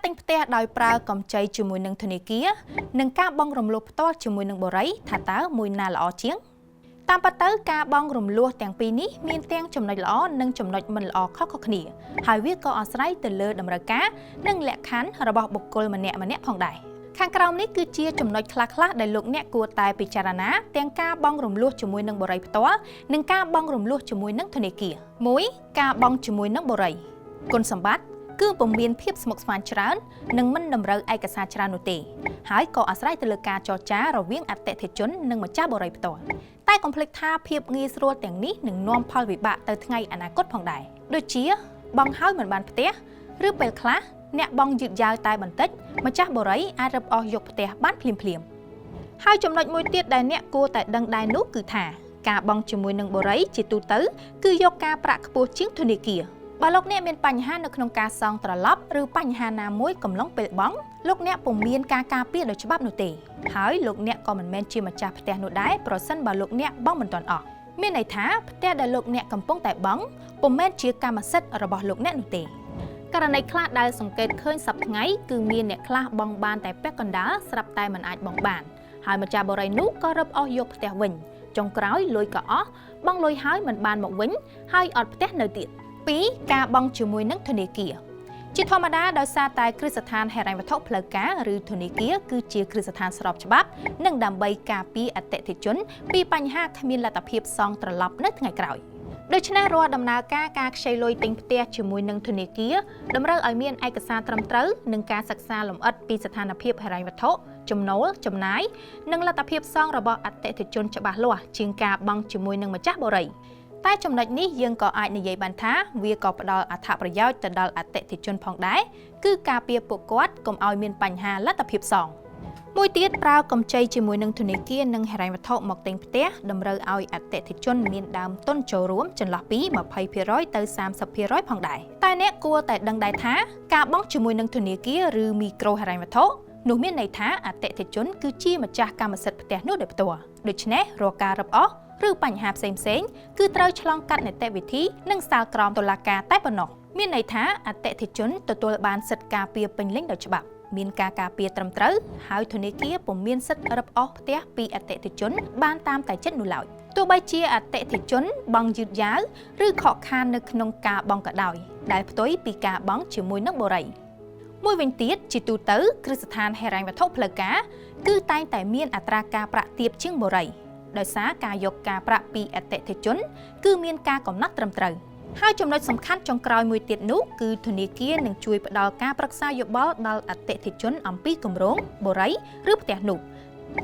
ទិញផ្ទះដោយប្រើកម្ចីជាមួយនឹងធនាគារនិងការបង់រំលោះផ្ទាល់ជាមួយនឹងបរិយថាតើមួយណាល្អជាងតាមពិតទៅការបង់រំលោះទាំងពីរនេះមានទាំងចំណុចល្អនិងចំណុចមិនល្អខុសៗគ្នាហើយវាក៏អាស្រ័យទៅលើតម្រូវការនិងលក្ខខណ្ឌរបស់បុគ្គលម្នាក់ៗផងដែរខាងក្រោមនេះគឺជាចំណុចខ្លះៗដែលលោកអ្នកគួរតែពិចារណាទាំងការបង់រំលោះជាមួយនឹងបរិយផ្ទាល់និងការបង់រំលោះជាមួយនឹងធនាគារ 1. ការបង់ជាមួយនឹងបរិយគុណសម្បត្តិគឺពុំមានភាពស្មុគស្មាញច្រើននិងមិនតម្រូវឯកសារច្រើននោះទេហើយក៏អាស្រ័យទៅលើការចរចារវាងអតិថិជននិងម្ចាស់បរិយផ្ទាល់តែកុំភ្លេចថាភាពងាយស្រួលទាំងនេះនឹងនាំផលវិបាកទៅថ្ងៃអនាគតផងដែរដូចជាបង់ហើយមិនបានផ្ទះឬពេលខ្លះអ្នកបង់យឺតយ៉ាវតែបន្តិចម្ចាស់បរិយអាចរឹបអូសយកផ្ទះបានភ្លាមៗហើយចំណុចមួយទៀតដែលអ្នកគួរតែដឹងដែរនោះគឺថាការបង់ជាមួយនឹងបរិយជាទូទៅគឺយកការប្រាក់ខ្ពស់ជាងធនាគារបើលោកអ្នកមានបញ្ហានៅក្នុងការសងត្រឡប់ឬបញ្ហាណាមួយកំឡុងពេលបង់លោកអ្នកពុំមានការការពារដោយច្បាប់នោះទេហើយលោកអ្នកក៏មិនមែនជាម្ចាស់ផ្ទះនោះដែរប្រសិនបើលោកអ្នកបង់មិនទាន់អស់មានន័យថាផ្ទះដែលលោកអ្នកកំពុងតែបង់ពុំមែនជាកម្មសិទ្ធិរបស់លោកអ្នកនោះទេករណីខ្លះដែលសង្កេតឃើញសប្តាហ៍ថ្ងៃគឺមានអ្នកខ្លះបង់បានតែពាក់កណ្ដាលស្រាប់តែមិនអាចបង់បានហើយម្ចាស់បរិយនោះក៏រឹបអូសយកផ្ទះវិញចុងក្រោយលុយក៏អស់បង់លុយហើយមិនបានមកវិញហើយអត់ផ្ទះនៅទៀត 2. ការបង់ជាមួយនឹងធនាគារជាធម្មតាដោយសារតែគ្រឹះស្ថានហិរញ្ញវត្ថុផ្លូវការឬធនាគារគឺជាគ្រឹះស្ថានស្របច្បាប់និងដើម្បីការពារអតិថិជនពីបញ្ហាគ្មានលទ្ធភាពសងត្រឡប់នៅថ្ងៃក្រោយដូច្នេះរាល់ដំណើរការខ្ចីលុយទិញផ្ទះជាមួយនឹងធនាគារតម្រូវឲ្យមានឯកសារត្រឹមត្រូវនិងការសិក្សាលម្អិតពីស្ថានភាពហិរញ្ញវត្ថុចំណូលចំណាយនិងលទ្ធភាពសងរបស់អតិថិជនច្បាស់លាស់ជាងការបង់ជាមួយនឹងម្ចាស់បរិយតែចំណុចនេះយើងក៏អាចនិយាយបានថាវាក៏ផ្ដល់អត្ថប្រយោជន៍ទៅដល់អតិថិជនផងដែរគឺការពារពួកគាត់កុំឲ្យមានបញ្ហាលទ្ធភាពសងមួយទៀតប្រើកម្ចីជាមួយនឹងធនាគារនិងហិរញ្ញវត្ថុមកទិញផ្ទះតម្រូវឲ្យអតិថិជនមានដើមទុនចូលរួមចន្លោះពី 20% ទៅ 30% ផងដែរតែអ្នកគួរតែដឹងដែរថាការបង់ជាមួយនឹងធនាគារឬមីក្រូហិរញ្ញវត្ថុនោះមានន័យថាអតិថិជនគឺជាម្ចាស់កម្មសិទ្ធិផ្ទះនោះដោយផ្ទាល់ដូច្នេះរាល់ការរឹបអូសឬបញ្ហាផ្សេងៗគឺត្រូវឆ្លងកាត់នីតិវិធីនិងសាលក្រមតុលាការតែប៉ុណ្ណោះមានន័យថាអតិថិជនទទួលបានសិទ្ធិការពារពេញលេញដោយច្បាប់មានការការពារត្រឹមត្រូវហើយធនាគារពុំមានសិទ្ធិរឹបអូសផ្ទះពីអតិថិជនបានតាមតែចិត្តនោះឡើយទោះបីជាអតិថិជនបង់យឺតយ៉ាវឬខកខាននៅក្នុងការបង់ក៏ដោយដែលផ្ទុយពីការបង់ជាមួយនឹងបរិយមួយវិញទៀតជាទូទៅគ្រឹះស្ថានហិរញ្ញវត្ថុផ្លូវការគឺតែងតែមានអត្រាការប្រាក់ទាបជាងបរិយដោយសារការយកការប្រាក់ពីអតិថិជនគឺមានការកំណត់ត្រឹមត្រូវហើយចំណុចសំខាន់ចុងក្រោយមួយទៀតនោះគឺធនាគារនឹងជួយផ្ដល់ការប្រឹក្សាយោបល់ដល់អតិថិជនអំពីគម្រោងបរិយឬផ្ទះនោះ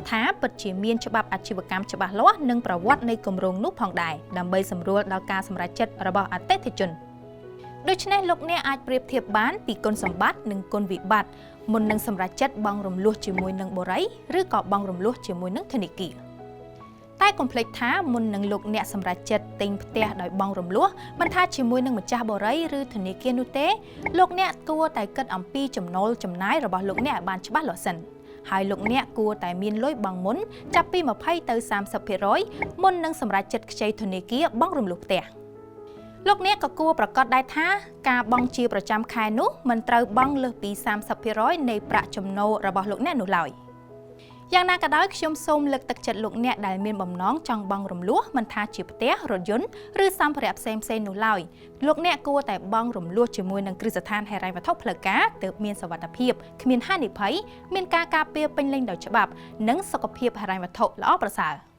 ថាពិតជាមានច្បាប់អាជីវកម្មច្បាស់លាស់និងប្រវត្តិនៃគម្រោងនោះផងដែរដើម្បីសម្រួលដល់ការសម្រេចចិត្តរបស់អតិថិជនដូច្នេះលោកអ្នកអាចប្រៀបធៀបបានពីគុណសម្បត្តិនិងគុណវិបត្តិមុននឹងសម្រេចចិត្តបង់រំលោះជាមួយនឹងបរិយឬក៏បង់រំលោះជាមួយនឹងធនាគារតែកុំភ្លេចថាមុននឹងលោកអ្នកសម្រេចចិត្តទិញផ្ទះដោយបង់រំលោះមិនថាជាមួយនឹងម្ចាស់បរិយឬធនាគារនោះទេលោកអ្នកគួរតែគិតអំពីចំណូលចំណាយរបស់លោកអ្នកឲ្យបានច្បាស់លាស់សិនហើយលោកអ្នកគួរតែមានលុយបង់មុនចាប់ពី 20 ទៅ 30% មុននឹងសម្រេចចិត្តខ្ចីធនាគារបង់រំលោះផ្ទះលោកអ្នកក៏គួរប្រកាសដែរថាការបង់ជាប្រចាំខែនោះមិនត្រូវបង់លើសពី 30% នៃប្រាក់ចំណូលរបស់លោកអ្នកនោះឡើយយ៉ាងណាក៏ដោយខ្ញុំសូមលើកទឹកចិត្តលោកអ្នកដែលមានបំណងចង់បង់រំលោះមិនថាជាផ្ទះរថយន្តឬសម្ភារៈផ្សេងៗនោះឡើយលោកអ្នកគួរតែបង់រំលោះជាមួយនឹងគ្រឹះស្ថានហិរញ្ញវត្ថុផ្លូវការទើបមានសុវត្ថិភាពគ្មានហានិភ័យមានការការពារពេញលេញដោយច្បាប់និងសុខភាពហិរញ្ញវត្ថុល្អប្រសើរ